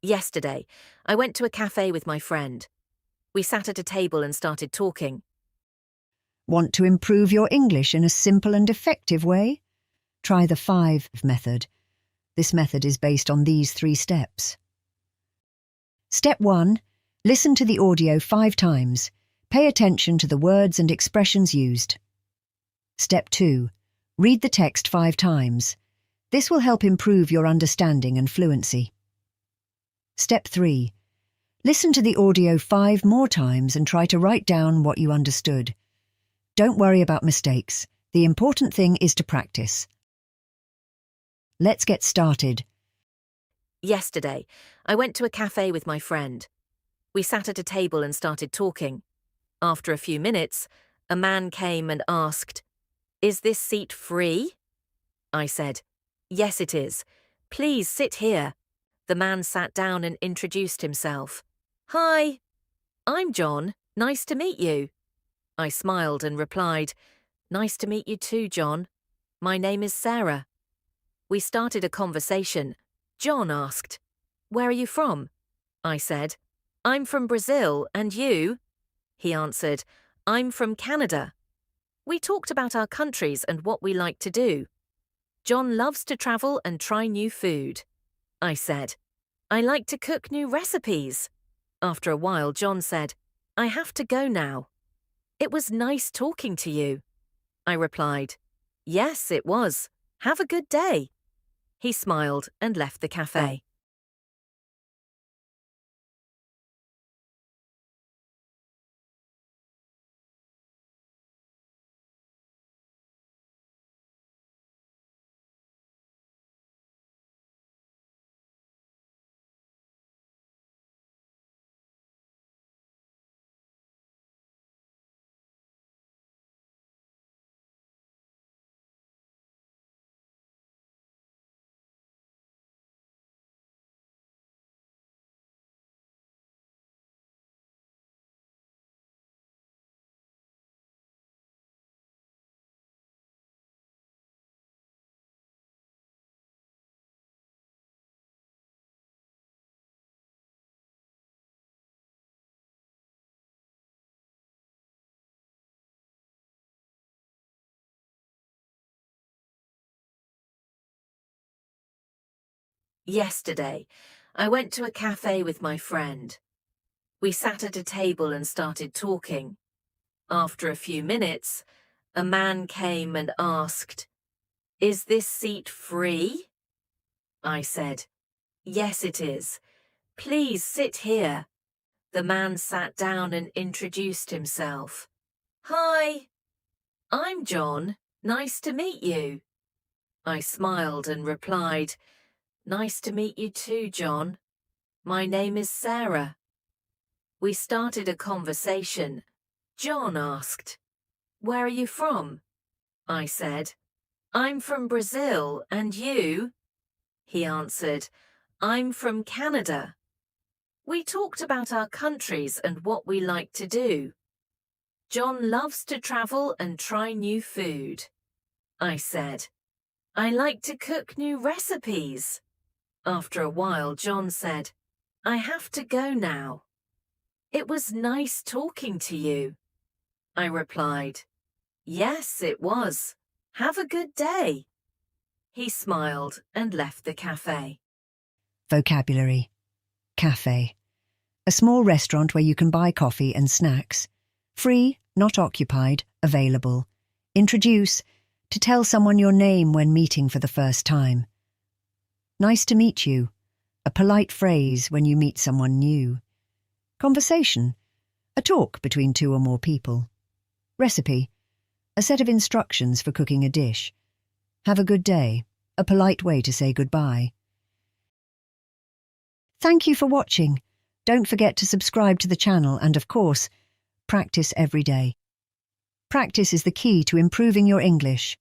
Yesterday, I went to a cafe with my friend. We sat at a table and started talking. Want to improve your English in a simple and effective way? Try the 5 method. This method is based on these 3 steps. Step 1. Listen to the audio 5 times. Pay attention to the words and expressions used. Step 2. Read the text 5 times. This will help improve your understanding and fluency. Step 3. Listen to the audio 5 more times and try to write down what you understood. Don't worry about mistakes. The important thing is to practice. Let's get started. Yesterday, I went to a cafe with my friend. We sat at a table and started talking. After a few minutes, a man came and asked, "Is this seat free?" I said, "Yes, it is. Please sit here." The man sat down and introduced himself. "Hi, I'm John. Nice to meet you." I smiled and replied, "Nice to meet you too, John. My name is Sarah." We started a conversation. John asked, "Where are you from?" I said, "I'm from Brazil, and you?" He answered, "I'm from Canada." We talked about our countries and what we like to do. John loves to travel and try new food. I said, "I like to cook new recipes." After a while, John said, "I have to go now." "It was nice talking to you." I replied, "Yes, it was. Have a good day." He smiled and left the cafe. Yesterday, I went to a cafe with my friend. We sat at a table and started talking. After a few minutes, a man came and asked, "Is this seat free?" I said, "Yes, it is. Please sit here." The man sat down and introduced himself. "Hi, I'm John. Nice to meet you." I smiled and replied, "Nice to meet you too, John. My name is Sarah." We started a conversation. John asked, "Where are you from?" I said, "I'm from Brazil, and you?" He answered, "I'm from Canada." We talked about our countries and what we like to do. John loves to travel and try new food. I said, "I like to cook new recipes." After a while, John said, "I have to go now." "It was nice talking to you." I replied, "Yes, it was. Have a good day." He smiled and left the cafe. Vocabulary. Café. A small restaurant where you can buy coffee and snacks. Free, not occupied, available. Introduce, to tell someone your name when meeting for the first time. Nice to meet you, a polite phrase when you meet someone new. Conversation, a talk between 2 or more people. Recipe, a set of instructions for cooking a dish. Have a good day, a polite way to say goodbye. Thank you for watching. Don't forget to subscribe to the channel and, of course, practice every day. Practice is the key to improving your English.